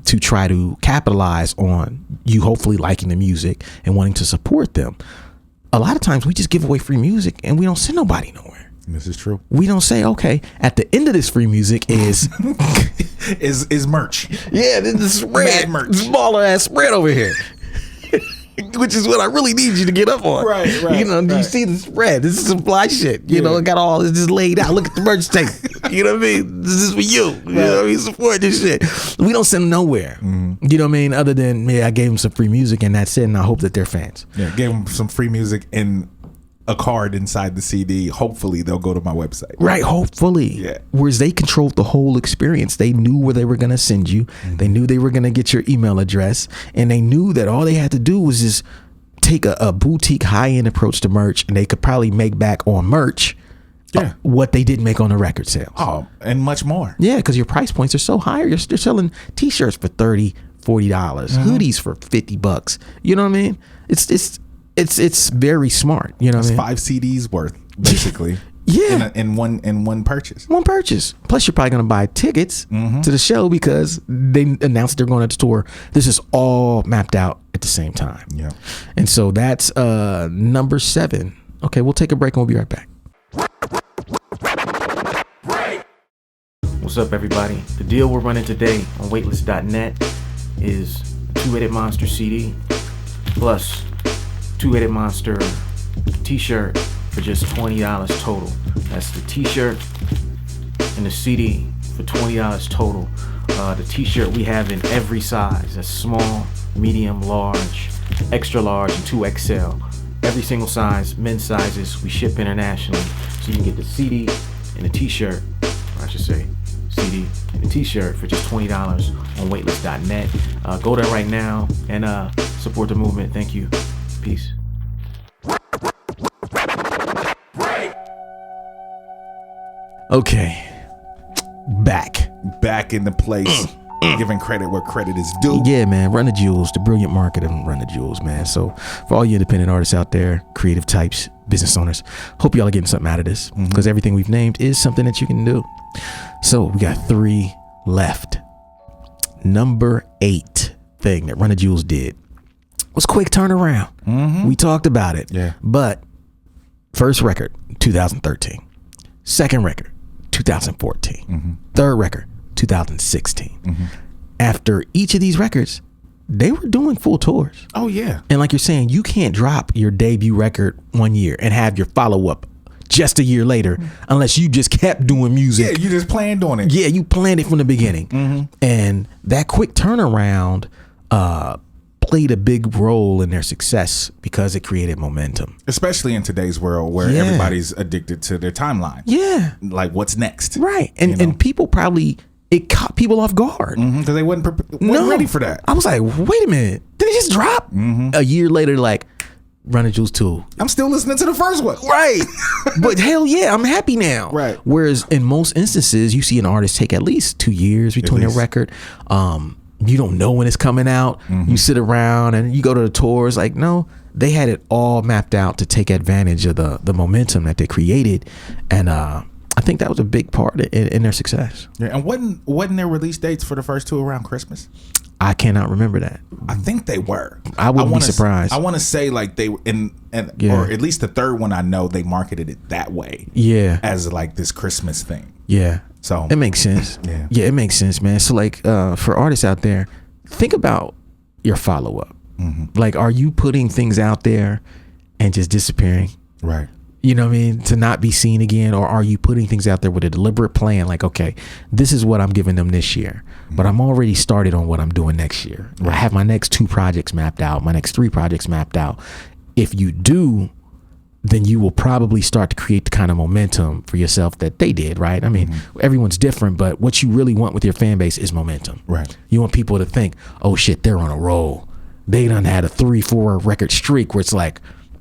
to try to capitalize on you hopefully liking the music and wanting to support them. A lot of times we just give away free music and we don't send nobody nowhere. This is true. We don't say, okay, at the end of this free music is is merch. Yeah, this is spread. Merch. This baller ass spread over here. Which is what I really need you to get up on. Right. You know, you see the spread. This is some fly shit. You know, it got all this just laid out. Look at the merch tape. You know what I mean? This is for you. You know what I mean? Support this shit. We don't send them nowhere. You know what I mean? Other than, I gave them some free music and that's it. And I hope that they're fans. Yeah, gave them some free music and a card inside the CD. Hopefully they'll go to my website. Right, hopefully. Yeah. Whereas they controlled the whole experience. They knew where they were going to send you. They knew they were going to get your email address. And they knew that all they had to do was just take a boutique high-end approach to merch, and they could probably make back on merch what they didn't make on the record sales. Oh, and much more. Yeah, because your price points are so high. You're selling t-shirts for $30, $40, hoodies for $50. You know what I mean? It's very smart. You know what I mean? 5 CDs worth, basically. in one purchase. One purchase. Plus, you're probably going to buy tickets to the show because they announced they're going to the tour. This is all mapped out at the same time. Yeah. And so that's number 7. Okay, we'll take a break and we'll be right back. What's up, everybody? The deal we're running today on weightless.net is the 2-Headed Monster CD plus 2-Headed Monster t-shirt for just $20 total. That's the t-shirt and the CD for $20 total. The t-shirt we have in every size. That's small, medium, large, extra large, and 2XL. Every single size, men's sizes, we ship internationally. So you can get the CD and the t-shirt, or I should say CD and the t-shirt for just $20 on weightless.net. Go there right now and support the movement. Thank you. Peace. Okay, back in the place, giving credit where credit is due. Yeah, man. Run the Jewels, the brilliant market of Run the Jewels, man. So for all you independent artists out there, creative types, business owners, hope y'all are getting something out of this, because everything we've named is something that you can do. So we got 3 left. Number 8 thing that Run the Jewels did was quick turnaround. We talked about it. Yeah. But first record, 2013. Second record, 2014. Third record, 2016. After each of these records, they were doing full tours. Oh, yeah. And like you're saying, you can't drop your debut record one year and have your follow-up just a year later unless you just kept doing music. Yeah, you just planned on it. Yeah, you planned it from the beginning. And that quick turnaround played a big role in their success because it created momentum. Especially in today's world where everybody's addicted to their timeline. Yeah. Like, what's next? Right. And people probably, it caught people off guard. Because they wasn't ready for that. I was like, wait a minute. Did it just drop? A year later, like, Run the Jewels 2. I'm still listening to the first one. Right. But hell yeah, I'm happy now. Right. Whereas in most instances, you see an artist take at least 2 years between a record. You don't know when it's coming out. You sit around and you go to the tours. Like, no, they had it all mapped out to take advantage of the momentum that they created. And I think that was a big part in their success. Yeah, and wasn't their release dates for the first two around Christmas? I cannot remember that. I think they were. I wouldn't be surprised. I want to say like they were or at least the third one I know they marketed it that way. Yeah, as like this Christmas thing. Yeah, so it makes sense. Yeah, it makes sense, man. So like for artists out there, think about your follow up. Mm-hmm. Like, are you putting things out there and just disappearing? Right. You know what I mean? To not be seen again, or are you putting things out there with a deliberate plan? Like, okay, this is what I'm giving them this year, but I'm already started on what I'm doing next year. Right. I have my next 2 projects mapped out, my next 3 projects mapped out. If you do, then you will probably start to create the kind of momentum for yourself that they did, right? I mean, everyone's different, but what you really want with your fan base is momentum. Right. You want people to think, oh shit, they're on a roll. They done had a 3-4 record streak where it's like,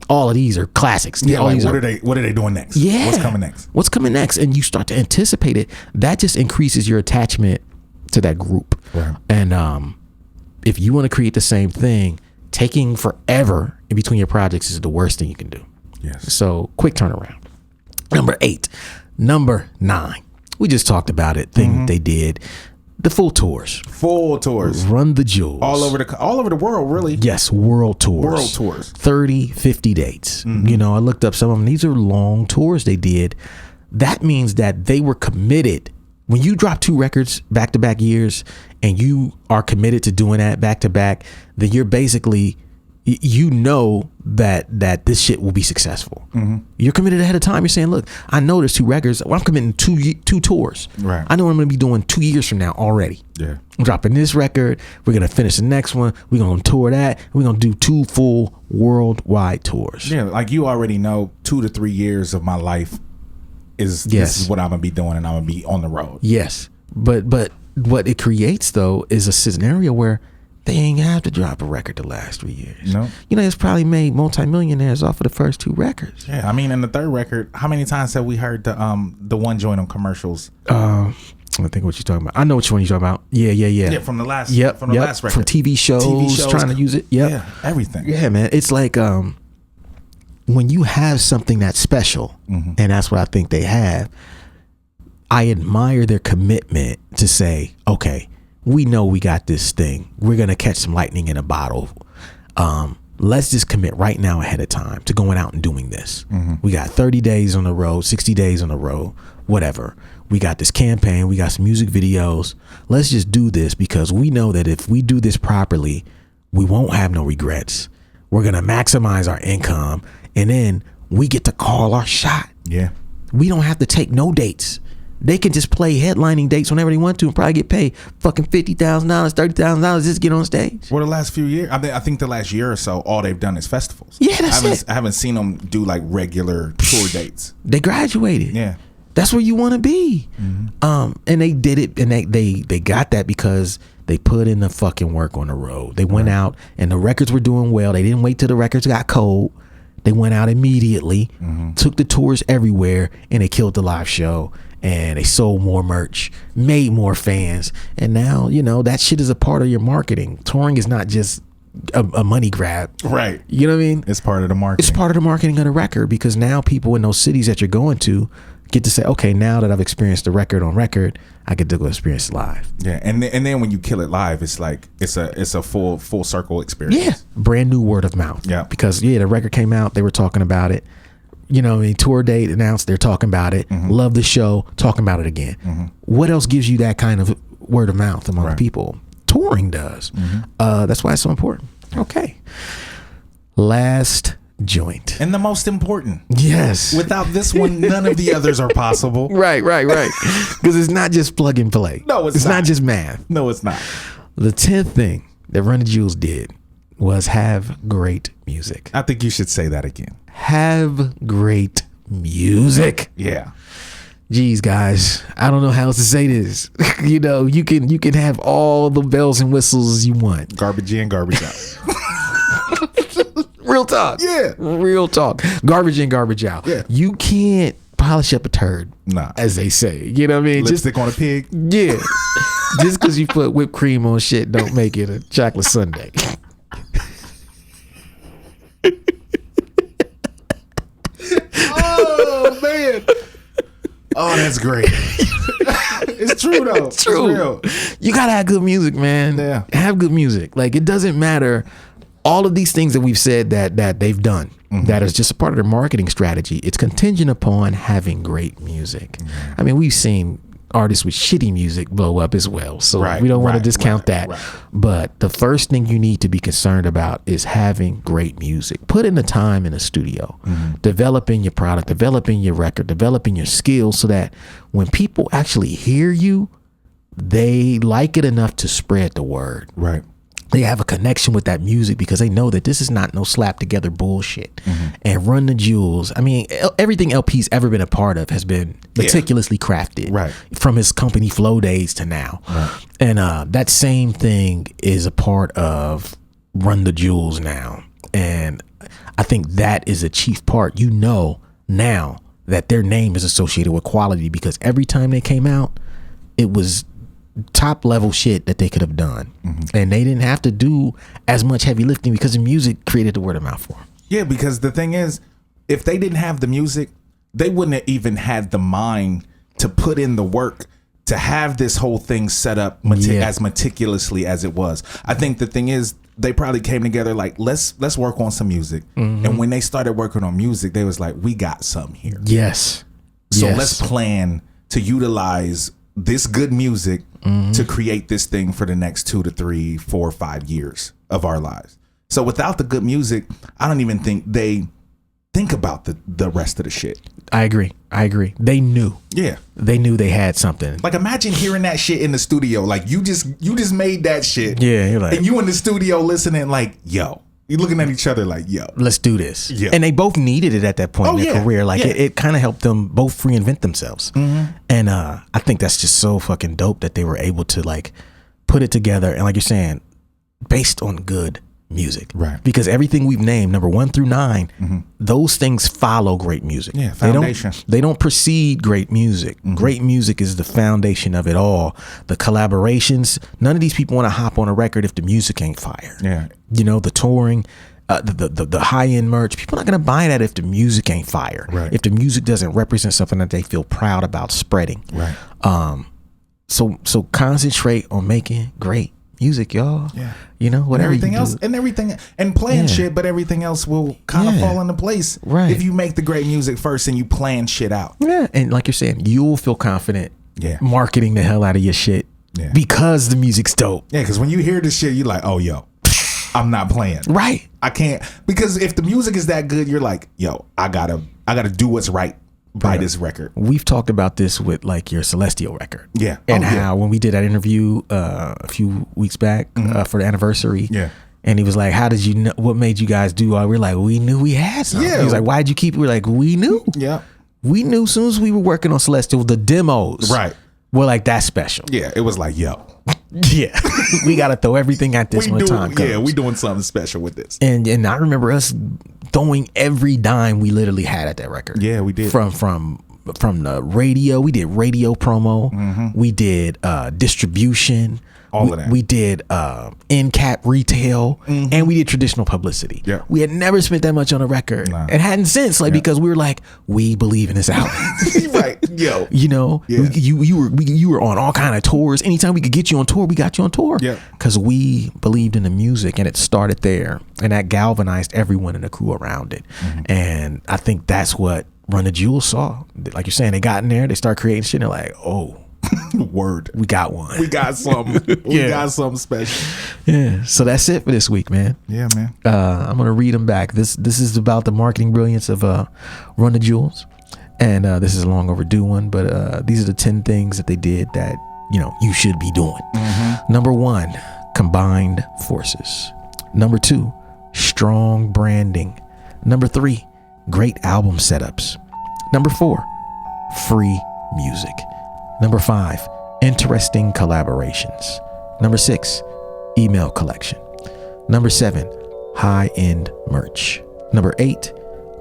all of these are classics. Yeah, like what are they doing next? Yeah. What's coming next? What's coming next? And you start to anticipate it. That just increases your attachment to that group. Right. And if you want to create the same thing, taking forever in between your projects is the worst thing you can do. Yes. So quick turnaround. Number 8. Number 9. We just talked about it. Thing they did. The full tours. Run the jewels. All over the world, really. Yes, world tours. 30, 50 dates. You know, I looked up some of them. These are long tours they did. That means that they were committed. When you drop 2 records back-to-back years and you are committed to doing that back-to-back, then you're basically, you know that this shit will be successful. You're committed ahead of time. You're saying, look, I know there's 2 records. Well, I'm committing 2 tours. Right. I know what I'm going to be doing 2 years from now already. Yeah. I'm dropping this record. We're going to finish the next one. We're going to tour that. We're going to do 2 full worldwide tours. Yeah, like you already know 2 to 3 years of my life this is what I'm going to be doing, and I'm going to be on the road. Yes. But what it creates, though, is a scenario where they ain't have to drop a record the last 3 years. No. You know, it's probably made multimillionaires off of the first 2 records. Yeah, I mean, in the third record, how many times have we heard the one joint on commercials? I think what you're talking about. I know which one you're talking about. Yeah. Yeah, from the last last record. From TV shows trying to use it. Yep. Yeah, everything. Yeah, man. It's like when you have something that's special, and that's what I think they have, I admire their commitment to say, okay, we know we got this thing. We're going to catch some lightning in a bottle. Let's just commit right now ahead of time to going out and doing this. We got 30 days on the road, 60 days on the road, whatever. We got this campaign. We got some music videos. Let's just do this because we know that if we do this properly, we won't have no regrets. We're going to maximize our income, and then we get to call our shot. Yeah. We don't have to take no dates. They can just play headlining dates whenever they want to and probably get paid fucking $50,000, $30,000 just to get on stage. Well, the last few years, I think the last year or so, all they've done is festivals. Yeah, that's it. I haven't seen them do like regular tour dates. They graduated. Yeah. That's where you want to be. And they did it, and they got that because they put in the fucking work on the road. They went out, and the records were doing well. They didn't wait till the records got cold. They went out immediately, took the tours everywhere, and they killed the live show. And they sold more merch, made more fans. And now, you know, that shit is a part of your marketing. Touring is not just a money grab. Right. You know what I mean? It's part of the marketing. It's part of the marketing of the record, because now people in those cities that you're going to get to say, okay, now that I've experienced the record on record, I get to go experience it live. Yeah. And then when you kill it live, it's like it's a full circle experience. Yeah. Brand new word of mouth. Yeah. Because the record came out, they were talking about it. You know, a tour date announced, they're talking about it. Love the show, talking about it again. What else gives you that kind of word of mouth among people? Touring does. That's why it's so important. Okay. Last joint. And the most important. Yes. Without this one, none of the others are possible. Right. Because it's not just plug and play. No, it's not just math. No, it's not. The 10th thing that Run the Jewels did was have great music. I think you should say that again. Have great music. Yeah. Geez, guys, I don't know how else to say this. You know, you can have all the bells and whistles you want. Garbage in, garbage out. Real talk. Yeah. Real talk. Garbage in, garbage out. Yeah. You can't polish up a turd. Nah. As they say. You know what I mean? Lipstick on a pig. Yeah. Just because you put whipped cream on shit don't make it a chocolate sundae. Oh man. Oh, that's great. It's true though. It's true. It's real. You gotta have good music, man. Yeah. Have good music. Like, it doesn't matter. All of these things that we've said that they've done, that is just a part of their marketing strategy. It's contingent upon having great music. I mean, we've seen artists with shitty music blow up as well. So we don't want to discount that. Right. But the first thing you need to be concerned about is having great music. Put in the time in the studio, developing your product, developing your record, developing your skills so that when people actually hear you, they like it enough to spread the word. Right. They have a connection with that music because they know that this is not no slap together bullshit. And Run the Jewels, I mean, everything LP's ever been a part of has been meticulously crafted, right, from his company Flow days to now. Right. And that same thing is a part of Run the Jewels now. And I think that is a chief part. You know now that their name is associated with quality because every time they came out, it was top level shit that they could have done, and they didn't have to do as much heavy lifting because the music created the word of mouth for them. Yeah, because the thing is, if they didn't have the music, they wouldn't have even had the mind to put in the work to have this whole thing set up as meticulously as it was. I think the thing is, they probably came together like, let's work on some music, and when they started working on music, they was like, we got something here. Yes. So let's plan to utilize this good music to create this thing for the next 2 to 3, 4, 5 years of our lives. So without the good music, I don't even think they think about the rest of the shit. I agree. They knew. Yeah. They knew they had something. Like, imagine hearing that shit in the studio. Like, you just made that shit. Yeah. You're like, and you in the studio listening like, yo. You're looking at each other like, yo, let's do this. Yeah. And they both needed it at that point in their career. Like, it kind of helped them both reinvent themselves. And I think that's just so fucking dope that they were able to like put it together. And like you're saying, based on good music. Right. Because everything we've named, number 1 through 9, those things follow great music. Yeah, foundation. They don't precede great music. Great music is the foundation of it all. The collaborations, none of these people want to hop on a record if the music ain't fire. Yeah. You know, the touring, the high-end merch, people are not going to buy that if the music ain't fire. Right. If the music doesn't represent something that they feel proud about spreading. Right. So concentrate on making great music, y'all. Yeah. You know, whatever everything you else do. and everything and plan shit, but everything else will kind of fall into place. Right. If you make the great music first and you plan shit out. Yeah. And like you're saying, you'll feel confident marketing the hell out of your shit because the music's dope. Yeah, because when you hear this shit, you're like, oh, yo, I'm not playing. Right. I can't, because if the music is that good, you're like, yo, I gotta do what's right by this record. We've talked about this with like your Celestial record. Yeah. And how when we did that interview a few weeks back for the anniversary. Yeah. And he was like, how did you know, what made you guys do all? We're like, we knew we had something. Yeah. He was like, why'd you keep it? We're like, we knew. Yeah. We knew as soon as we were working on Celestial, the demos. Right. Were like, that's special. Yeah. It was like, yo. Yeah. We got to throw everything at this when time comes. Yeah. We doing something special with this. And I remember us throwing every dime we literally had at that record. Yeah, we did. From the radio, we did radio promo, we did distribution, all of that. We did end cap retail, and we did traditional publicity. Yeah. We had never spent that much on a record, and hadn't since, like because we were like, we believe in this album. Right, yo, you know, you were on all kind of tours. Anytime we could get you on tour, we got you on tour. Yeah, because we believed in the music, and it started there, and that galvanized everyone in the crew around it. And I think that's what Run the Jewels saw. Like you're saying, they got in there, they start creating shit, and they're like, oh, word, we got one. We got something. We got something special. Yeah. So that's it for this week, man. Yeah, man. I'm gonna read them back. This is about the marketing brilliance of Run the Jewels, and this is a long overdue one, but these are the 10 things that they did that you should be doing. Number 1, combined forces. Number 2, strong branding. Number 3, great album setups. Number 4, free music. Number 5, interesting collaborations. Number 6, email collection. Number 7, high-end merch. Number 8,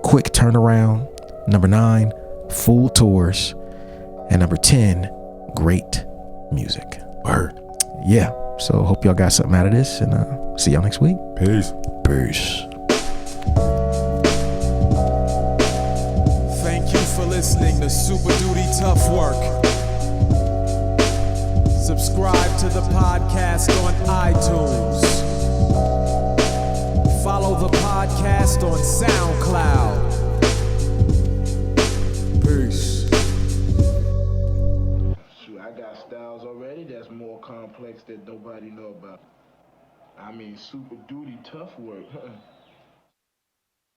quick turnaround. Number 9, full tours. And number 10, great music. Word. Yeah. So hope y'all got something out of this, and see y'all next week. Peace. Peace. Thank you for listening to Super Duty Tough Work. Subscribe to the podcast on iTunes. Follow the podcast on SoundCloud. Peace. Shoot, I got styles already that's more complex that nobody know about. I mean, super duty tough work.